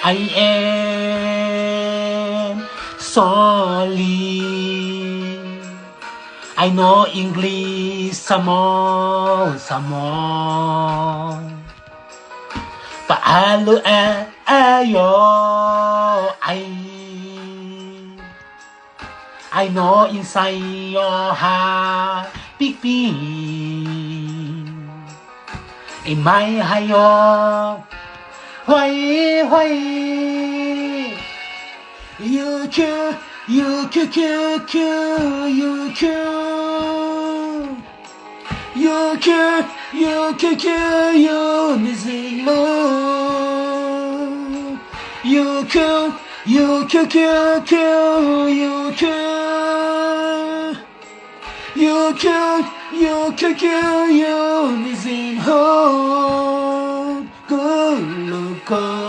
I am sorry. I know English small, but I look at your eyes. I know inside your heart big big. In my heart, why, you cute, you cute, cute, cute, you cute, you cute, you cute, cute, you missing love, you cute, you cute, cute, cute, you cute, you cute, you cute, cute, you missing home, good look.